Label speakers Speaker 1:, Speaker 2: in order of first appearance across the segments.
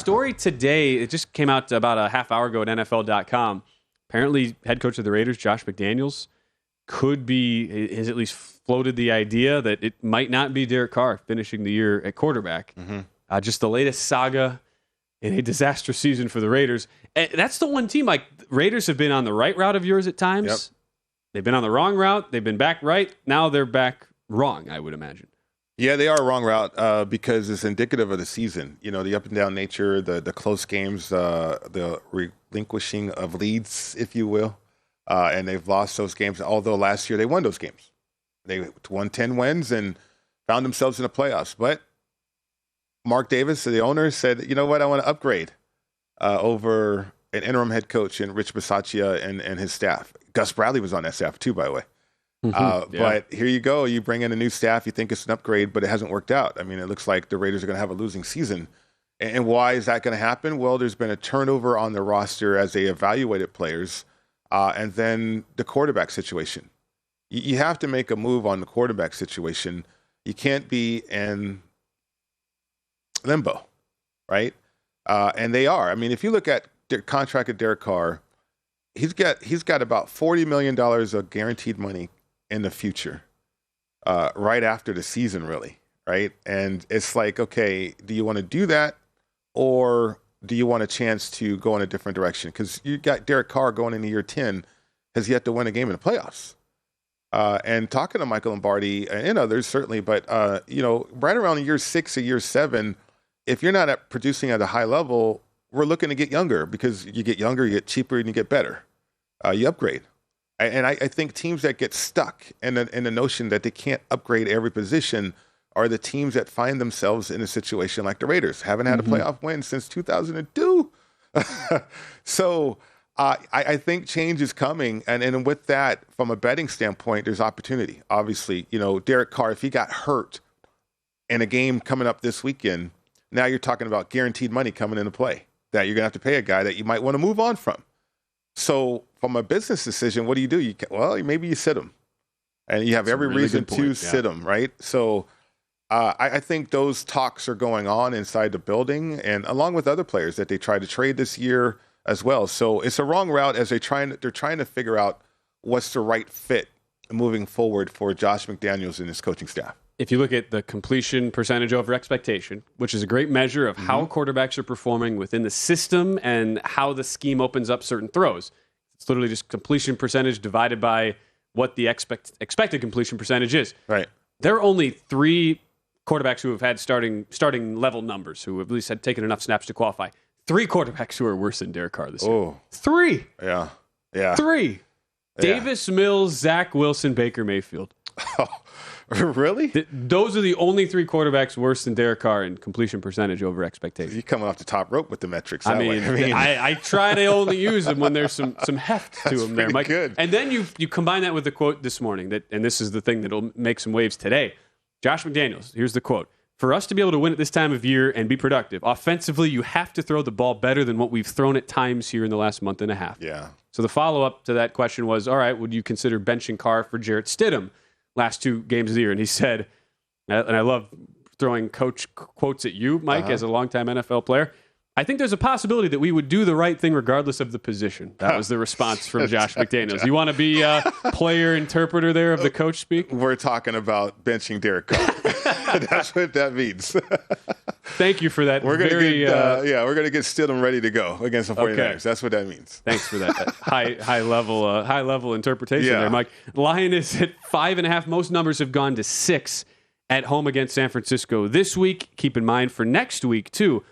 Speaker 1: story today, it just came out about a half hour ago at NFL.com. Apparently, head coach of the Raiders, Josh McDaniels, has at least floated the idea that it might not be Derek Carr finishing the year at quarterback. Just the latest saga in a disastrous season for the Raiders. And that's the one team, like, Raiders have been on the right route of yours at times.
Speaker 2: Yep.
Speaker 1: They've been on the wrong route. They've been back right. Now they're back wrong, I would imagine.
Speaker 2: Yeah, they are wrong route because it's indicative of the season. You know, the up and down nature, the close games, the relinquishing of leads, if you will. And they've lost those games, although last year they won those games. They won 10 wins and found themselves in the playoffs. But Mark Davis, the owner, said, you know what, I want to upgrade over an interim head coach in Rich Bisaccia and his staff. Gus Bradley was on that staff too, by the way. But here you go. You bring in a new staff. You think it's an upgrade, but it hasn't worked out. I mean, it looks like the Raiders are going to have a losing season. And why is that going to happen? Well, there's been a turnover on the roster as they evaluated players. And then the quarterback situation. You have to make a move on the quarterback situation. You can't be in limbo, right? And they are. I mean, if you look at the contract of Derek Carr, he's got about $40 million of guaranteed money in the future, right after the season, really, right? And it's like, okay, do you want to do that, or do you want a chance to go in a different direction? Because you got Derek Carr going into year 10, has yet to win a game in the playoffs. And talking to Michael Lombardi and others, certainly, but, right around year 6 or year 7, if you're not producing at a high level, we're looking to get younger, because you get younger, you get cheaper, and you get better. You upgrade. And I think teams that get stuck in the notion that they can't upgrade every position are the teams that find themselves in a situation like the Raiders. Haven't had a playoff win since 2002. So I think change is coming. And with that, from a betting standpoint, there's opportunity. Obviously, Derek Carr, if he got hurt in a game coming up this weekend, now you're talking about guaranteed money coming into play that you're going to have to pay a guy that you might want to move on from. So from a business decision, what do? Maybe you sit him. And you have every reason to sit him, right? So I think those talks are going on inside the building, and along with other players that they tried to trade this year as well. So it's a wrong route as they're trying to figure out what's the right fit moving forward for Josh McDaniels and his coaching staff.
Speaker 1: If you look at the completion percentage over expectation, which is a great measure of how quarterbacks are performing within the system and how the scheme opens up certain throws, it's literally just completion percentage divided by what the expected completion percentage is.
Speaker 2: Right.
Speaker 1: There are only 3 quarterbacks who have had starting level numbers, who at least had taken enough snaps to qualify. 3 quarterbacks who are worse than Derek Carr this year. 3.
Speaker 2: Yeah.
Speaker 1: 3.
Speaker 2: Yeah.
Speaker 1: Davis, Mills, Zach Wilson, Baker Mayfield.
Speaker 2: Really?
Speaker 1: Those are the only 3 quarterbacks worse than Derek Carr in completion percentage over expectation.
Speaker 2: You're coming off the top rope with the metrics.
Speaker 1: I try to only use them when there's some heft to them there, Mike.
Speaker 2: Good.
Speaker 1: And then you combine that with the quote this morning, and this is the thing that'll make some waves today. Josh McDaniels, here's the quote. For us to be able to win at this time of year and be productive, offensively, you have to throw the ball better than what we've thrown at times here in the last month and a half.
Speaker 2: Yeah.
Speaker 1: So the follow-up to that question was, all right, would you consider benching Carr for Jarrett Stidham last 2 games of the year? And he said, and I love throwing coach quotes at you, Mike, as a longtime NFL player, I think there's a possibility that we would do the right thing regardless of the position. That was the response from Josh McDaniels. You want to be a player interpreter there of the coach speak?
Speaker 2: We're talking about benching Derek Carr. That's what that means.
Speaker 1: Thank you for that.
Speaker 2: We're going to get Stidham ready to go against the 49ers.
Speaker 1: Okay.
Speaker 2: That's what that means.
Speaker 1: Thanks for that high level interpretation there, Mike. Lion is at 5.5. Most numbers have gone to 6 at home against San Francisco this week. Keep in mind for next week too,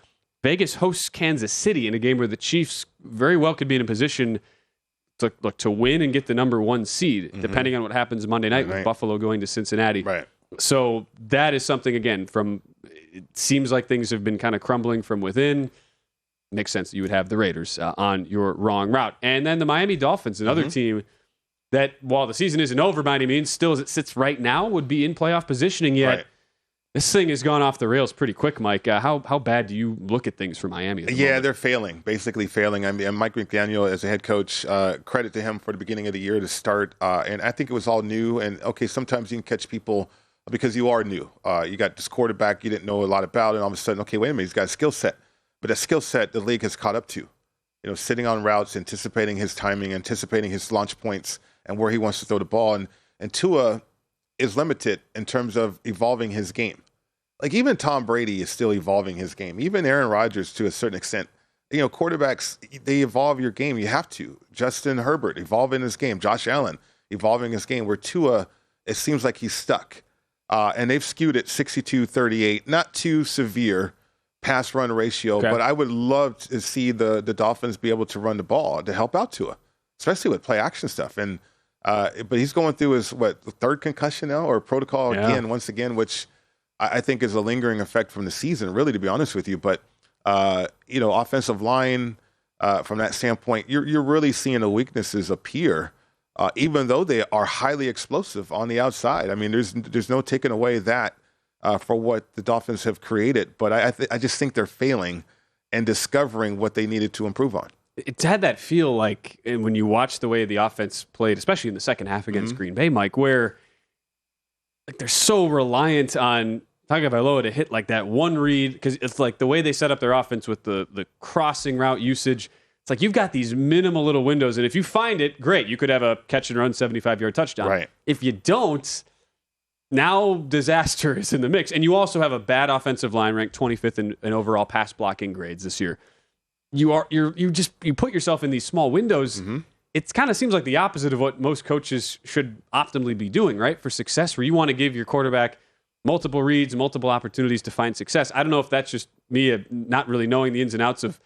Speaker 1: Vegas hosts Kansas City in a game where the Chiefs very well could be in a position to win and get the number 1 seed, depending on what happens Monday night with Buffalo going to Cincinnati.
Speaker 2: Right.
Speaker 1: So that is something, again, it seems like things have been kind of crumbling from within. Makes sense that you would have the Raiders on your wrong route. And then the Miami Dolphins, another team that, while the season isn't over by any means, still as it sits right now, would be in playoff positioning yet. Right. This thing has gone off the rails pretty quick, Mike. How bad do you look at things for Miami?
Speaker 2: They're basically failing. I mean, Mike McDaniel, as a head coach, credit to him for the beginning of the year to start. And I think it was all new. And, okay, sometimes you can catch people because you are new. You got this quarterback you didn't know a lot about, and all of a sudden, okay, wait a minute, he's got a skill set. but a skill set the league has caught up to. Sitting on routes, anticipating his timing, anticipating his launch points and where he wants to throw the ball. And Tua is limited in terms of evolving his game. Like even Tom Brady is still evolving his game. Even Aaron Rodgers to a certain extent. Quarterbacks, they evolve your game. You have to. Justin Herbert evolving his game. Josh Allen evolving his game. Where Tua, it seems like he's stuck. And they've skewed it 62-38. Not too severe pass run ratio, but I would love to see the Dolphins be able to run the ball to help out Tua, especially with play action stuff. And but he's going through his third concussion now or protocol once again, which I think is a lingering effect from the season, really, to be honest with you. But offensive line from that standpoint, you're really seeing the weaknesses appear, even though they are highly explosive on the outside. I mean, there's no taking away that. For what the Dolphins have created, but I just think they're failing and discovering what they needed to improve on.
Speaker 1: It's had that feel like, and when you watch the way the offense played, especially in the second half against Green Bay, Mike, where like they're so reliant on Tagovailoa to hit like that one read, because it's like the way they set up their offense with the crossing route usage. It's like you've got these minimal little windows, and if you find it, great, you could have a catch and run 75-yard touchdown.
Speaker 2: Right. If
Speaker 1: you don't, now disaster is in the mix. And you also have a bad offensive line ranked 25th in overall pass blocking grades this year. You put yourself in these small windows. It kind of seems like the opposite of what most coaches should optimally be doing, right? For success, where you want to give your quarterback multiple reads, multiple opportunities to find success. I don't know if that's just me not really knowing the ins and outs of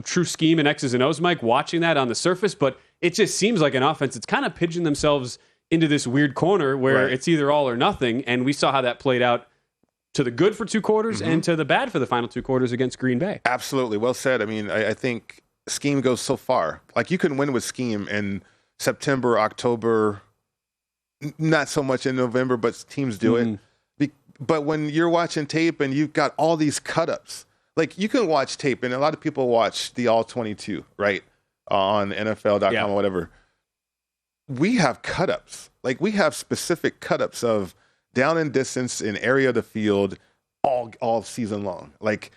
Speaker 1: true scheme and X's and O's, Mike, watching that on the surface, but it just seems like an offense that's kind of pigeoned themselves into this weird corner where it's either all or nothing, and we saw how that played out to the good for 2 quarters and to the bad for the final 2 quarters against Green Bay.
Speaker 2: Absolutely. Well said. I mean, I think scheme goes so far. Like, you can win with scheme in September, October, not so much in November, but teams do it. But when you're watching tape and you've got all these cut-ups, like you can watch tape, and a lot of people watch the All-22, right, on NFL.com or whatever. We have cut-ups. Like, we have specific cut-ups of down and distance in area of the field all season long. Like,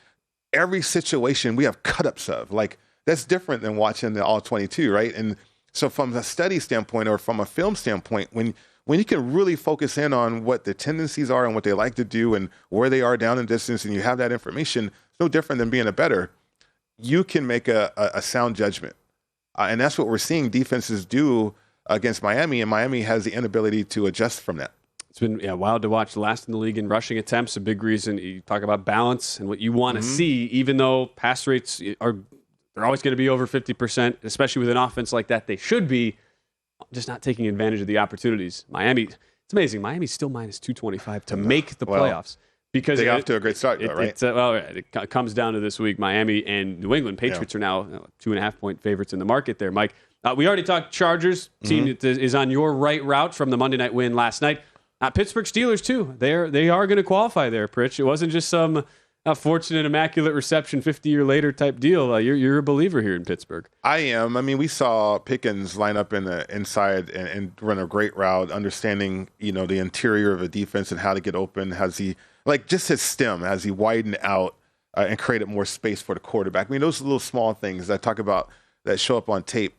Speaker 2: every situation we have cut-ups of. Like, that's different than watching the All-22, right? And so from a study standpoint or from a film standpoint, when you can really focus in on what the tendencies are and what they like to do and where they are down in distance, and you have that information, it's no different than being a bettor, you can make a sound judgment. And that's what we're seeing defenses do against Miami, and Miami has the inability to adjust from that.
Speaker 1: It's been wild to watch. Last in the league in rushing attempts, a big reason. You talk about balance and what you want to see, even though pass rates they're always going to be over 50%, especially with an offense like that. They should be just not taking advantage of the opportunities. Miami, it's amazing. Miami's still minus 225 to make the playoffs. Because
Speaker 2: they got off to a great start, though, right?
Speaker 1: It comes down to this week. Miami and New England Patriots are now 2.5-point favorites in the market there, Mike. We already talked Chargers. Team that is on your right route from the Monday night win last night. Pittsburgh Steelers, too. They are going to qualify there, Pritch. It wasn't just some fortunate, immaculate reception 50 year later type deal. You're a believer here in Pittsburgh.
Speaker 2: I am. I mean, we saw Pickens line up in the inside and run a great route, understanding, the interior of a defense and how to get open. Has he, just his stem, has he widened out and created more space for the quarterback? I mean, those little small things that I talk about that show up on tape,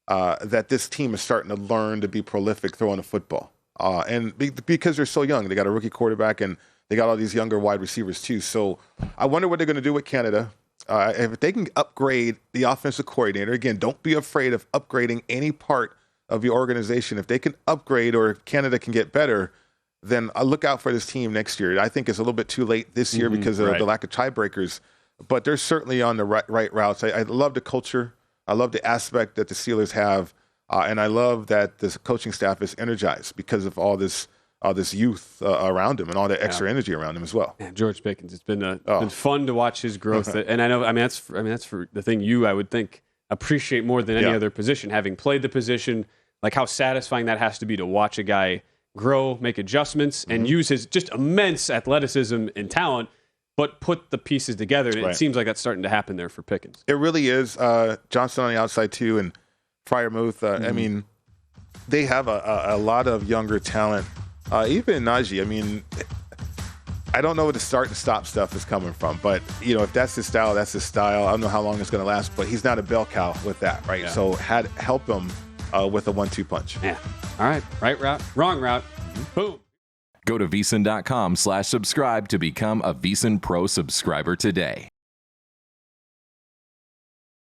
Speaker 2: that this team is starting to learn to be prolific throwing the football. And because they're so young, they got a rookie quarterback and they got all these younger wide receivers too. So I wonder what they're going to do with Canada. If they can upgrade the offensive coordinator, again, don't be afraid of upgrading any part of your organization. If they can upgrade or if Canada can get better, then I look out for this team next year. I think it's a little bit too late this year because of the lack of tiebreakers, but they're certainly on the right routes. I love the culture. I love the aspect that the Steelers have. And I love that this coaching staff is energized because of all this youth around him and all the extra energy around him as well.
Speaker 1: Man, George Pickens, it's been fun to watch his growth. And I know, that's for the thing I would think appreciate more than any other position, having played the position, like how satisfying that has to be to watch a guy grow, make adjustments, and use his just immense athleticism and talent, but put the pieces together. And it seems like that's starting to happen there for Pickens.
Speaker 2: It really is. Johnson on the outside too, and Freiermuth. I mean, they have a lot of younger talent. Even Najee. I mean, I don't know where the start and stop stuff is coming from, but if that's his style, that's his style. I don't know how long it's going to last, but he's not a bell cow with that, right? Yeah. So help him with a 1-2 punch.
Speaker 1: Yeah. All right. Right route, wrong route. Boom.
Speaker 3: Go to VSiN.com/subscribe to become a VSiN Pro subscriber today.